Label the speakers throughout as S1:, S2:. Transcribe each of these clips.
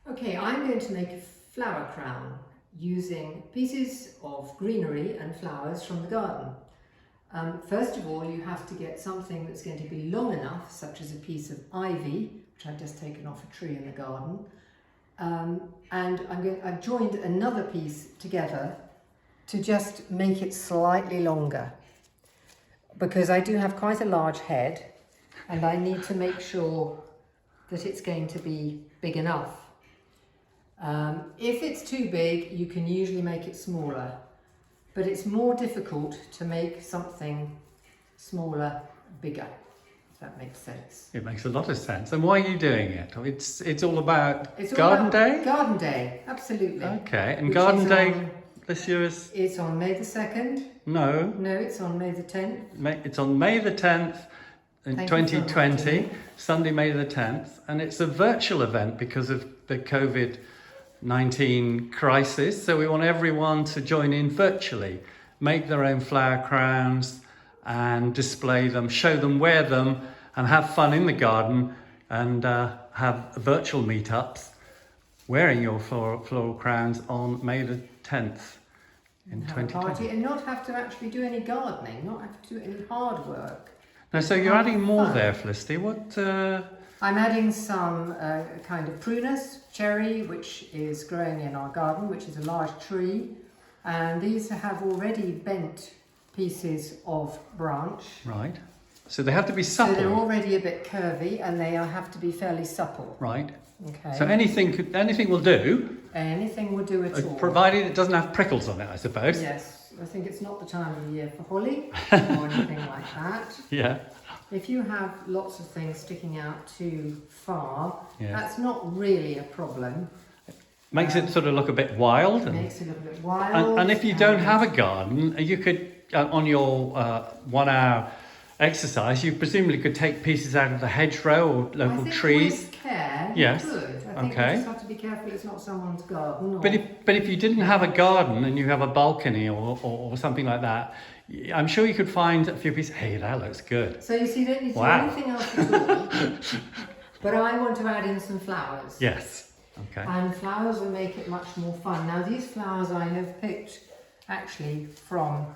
S1: Okay, I'm going to make a flower crown using pieces of greenery and flowers from the garden. First of all, you have to get something that's going to be long enough, such as a piece of ivy, which I've just taken off a tree in the garden. And I've joined another piece together to just make it slightly longer, because I do have quite a large head and I need to make sure that it's going to be big enough. If it's too big, you can usually make it smaller, but it's more difficult to make something smaller bigger, if that makes sense.
S2: It makes a lot of sense. And why are you doing it? It's all about
S1: It's all
S2: Garden
S1: about
S2: Day?
S1: Garden Day, absolutely.
S2: Okay, and
S1: Which
S2: Garden
S1: is
S2: Day
S1: on-
S2: this year is...
S1: It's on May the 2nd.
S2: No,
S1: No, it's on May the 10th.
S2: it's on May the 10th in
S1: Thank you for
S2: 2020,
S1: reminding me.
S2: Sunday, May the 10th. And it's a virtual event because of the COVID-19 crisis. So we want everyone to join in virtually, make their own flower crowns and display them, show them, wear them, and have fun in the garden and have virtual meetups wearing your floral crowns on May the 10th in
S1: Have a party
S2: 2020.
S1: and not have to actually do any gardening, not have to do any hard work.
S2: Now, so you're
S1: Have
S2: adding more
S1: fun.
S2: there, Felicity. What?
S1: I'm adding some kind of prunus, cherry, which is growing in our garden, which is a large tree. And these have already bent pieces of branch.
S2: Right. So they have to be
S1: So they're
S2: supple.
S1: already a bit curvy and they have to be fairly supple.
S2: Right.
S1: Okay.
S2: So anything will do,
S1: Anything will do at all.
S2: provided it doesn't have prickles on it, I suppose.
S1: Yes. I think it's not the time of the year for holly or anything like that.
S2: Yeah.
S1: If you have lots of things sticking out too far,
S2: Yeah.
S1: that's not really a problem.
S2: Makes it sort of look a bit wild.
S1: It makes it look a bit wild.
S2: And if you don't have a garden, you could, on your 1 hour exercise, you presumably could take pieces out of the hedgerow or
S1: I
S2: local
S1: think
S2: trees.
S1: with care,
S2: Yes.
S1: you could. I think
S2: Okay.
S1: you just have to be careful it's not someone's garden. Or...
S2: But if you didn't have a garden and you have a balcony or something like that, I'm sure you could find a few pieces. Hey, that looks good.
S1: So you see, you don't need to
S2: Wow.
S1: do anything else at all. But I want to add in some flowers.
S2: Yes. Okay.
S1: And flowers will make it much more fun. Now these flowers I have picked actually from,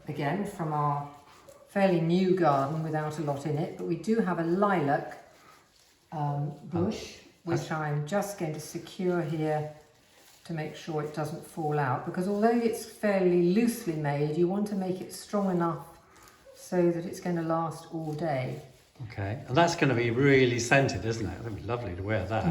S1: again, from our fairly new garden without a lot in it, but we do have a lilac bush, which I'm just going to secure here to make sure it doesn't fall out, because although it's fairly loosely made, you want to make it strong enough so that it's going to last all day.
S2: Okay. And that's going to be really scented, isn't it? That'd be lovely to wear that.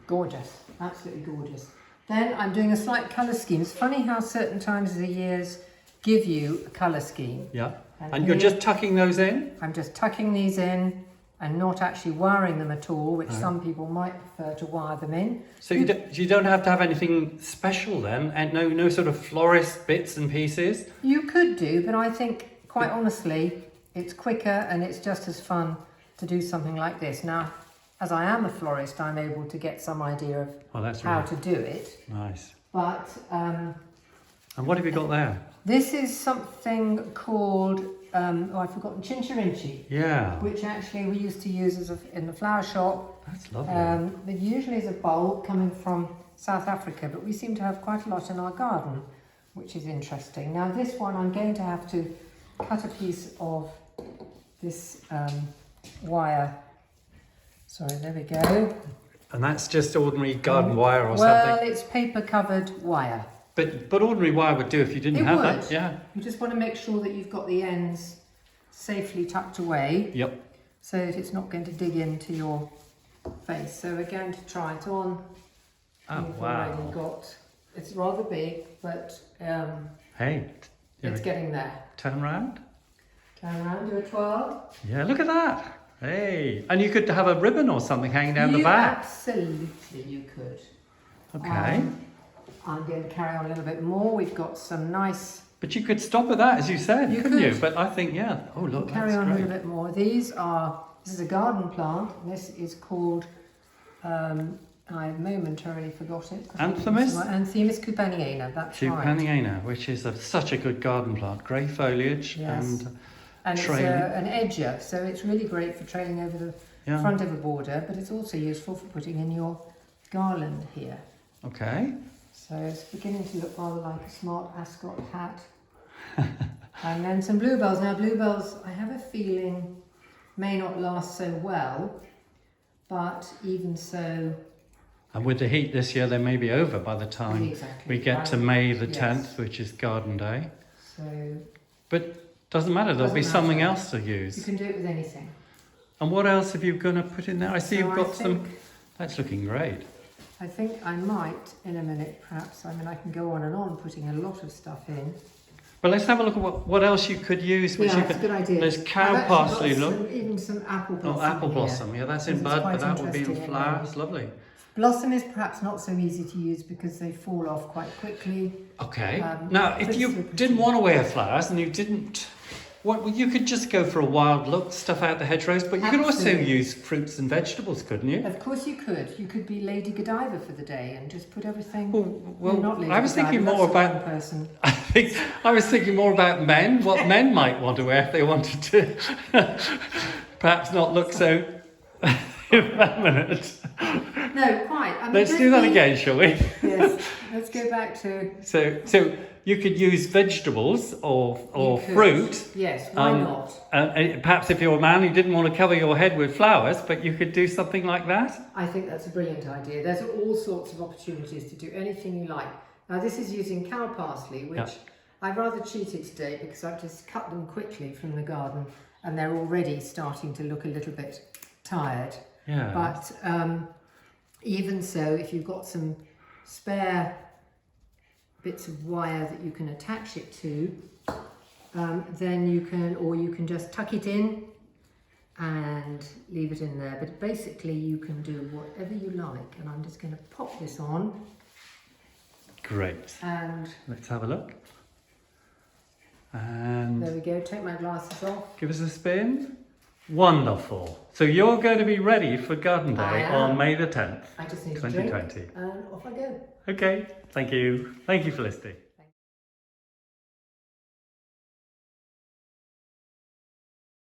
S1: Gorgeous, absolutely gorgeous. Then I'm doing a slight colour scheme. It's funny how certain times of the years give you a colour scheme.
S2: Yeah.
S1: And
S2: And you're
S1: here-
S2: just tucking those in?
S1: I'm just tucking these in and not actually wiring them at all, which some people might prefer to wire them in.
S2: So you don't have to have anything special then? And no sort of florist bits and pieces?
S1: You could do, but I think, quite honestly, it's quicker and it's just as fun to do something like this. Now, as I am a florist, I'm able to get some idea of
S2: Oh, that's
S1: how
S2: really
S1: to do it.
S2: nice.
S1: But
S2: And what have you got there?
S1: this is something called, I've forgotten, chinchirinchi,
S2: Yeah.
S1: which actually we used to use in the flower shop.
S2: That's lovely.
S1: It usually is a bulb coming from South Africa, but we seem to have quite a lot in our garden, which is interesting. Now this one, I'm going to have to cut a piece of this wire. Sorry, there we go.
S2: And that's just ordinary garden wire or
S1: Well,
S2: something?
S1: it's paper covered wire.
S2: But ordinary wire would do if you didn't
S1: It
S2: have
S1: would.
S2: that. Yeah.
S1: You just want to make sure that you've got the ends safely tucked away
S2: Yep.
S1: so that it's not going to dig into your face. So we're going to try it on.
S2: Oh,
S1: We've
S2: wow.
S1: already got, it's rather big, but
S2: Hey,
S1: it's getting there.
S2: turn around.
S1: Turn around, do a twirl.
S2: Yeah, look at that. Hey. And you could have a ribbon or something hanging down the
S1: You
S2: back.
S1: absolutely, you could.
S2: Okay.
S1: I'm going to carry on a little bit more. We've got some nice,
S2: But you could stop at that, as you said,
S1: You
S2: couldn't you?
S1: could.
S2: But I think, yeah. Oh, look,
S1: carry
S2: that's
S1: on a
S2: great.
S1: little bit more. This is a garden plant. This is called, I momentarily forgot it.
S2: Anthemis?
S1: Anthemis cupanina, that's right.
S2: Cupanina, which is such a good garden plant. Grey foliage
S1: Yes. And it's
S2: trailing.
S1: an edger, so it's really great for trailing over the
S2: Yeah.
S1: front of a border, but it's also useful for putting in your garland here.
S2: Okay.
S1: So it's beginning to look rather like a smart ascot hat. And then some bluebells. Now bluebells, I have a feeling, may not last so well, but even so...
S2: And with the heat this year, they may be over by the time
S1: Exactly.
S2: we get to May the
S1: Yes.
S2: 10th, which is Garden Day.
S1: So
S2: But doesn't matter, there'll be
S1: Doesn't
S2: something
S1: matter.
S2: else to
S1: you
S2: use.
S1: can do it with anything.
S2: And what else have you going to put in there? I see
S1: So
S2: you've
S1: I
S2: got some...
S1: think-
S2: That's looking great.
S1: I think I might, in a minute perhaps, I mean I can go on and on putting a lot of stuff in.
S2: But let's have a look at what else you could use. Which
S1: Yeah,
S2: you
S1: that's a
S2: could,
S1: good idea.
S2: there's
S1: I've
S2: cow
S1: actually
S2: parsley,
S1: got
S2: look.
S1: even some apple blossom.
S2: Oh, apple
S1: here.
S2: blossom. Yeah, that's in
S1: Because it's
S2: bud, but
S1: quite
S2: that will be in
S1: interesting
S2: flowers. Lovely.
S1: Blossom is perhaps not so easy to use because they fall off quite quickly.
S2: Okay.
S1: Um,
S2: Now, if
S1: pretty
S2: you
S1: super
S2: didn't
S1: cheap.
S2: want to wear flowers and you didn't... Well, you could just go for a wild look, stuff out the hedgerows, but you could also
S1: Absolutely.
S2: use fruits and vegetables, couldn't you?
S1: Of course you could. You could be Lady Godiva for the day and just put everything...
S2: Well,
S1: No, not Lady
S2: I was thinking
S1: Godiva,
S2: more
S1: that's the
S2: about...
S1: wrong person.
S2: I was thinking more about men, what men might want to wear if they wanted to perhaps not look so effeminate.
S1: No, quite. I mean,
S2: Let's
S1: just
S2: do that
S1: be-
S2: again, shall we?
S1: Yes. Let's go back to...
S2: So you could use vegetables or
S1: You could.
S2: fruit.
S1: Yes, why
S2: Um,
S1: not?
S2: And perhaps if you're a man, you didn't want to cover your head with flowers, but you could do something like that.
S1: I think that's a brilliant idea. There's all sorts of opportunities to do anything you like. Now this is using cow parsley, which
S2: Yeah.
S1: I've rather cheated today because I've just cut them quickly from the garden and they're already starting to look a little bit tired.
S2: Yeah.
S1: But even so, if you've got some spare bits of wire that you can attach it to, then you can just tuck it in and leave it in there. But basically you can do whatever you like. And I'm just going to pop this on
S2: Great.
S1: and
S2: Let's have a look. And
S1: there we go. Take my glasses off.
S2: give us a spin. Wonderful. So you're going to be ready for Garden Day
S1: I am.
S2: on May the 10th,
S1: I just need a drink
S2: 2020.
S1: and off I go.
S2: Okay, thank you. Thank you for listening.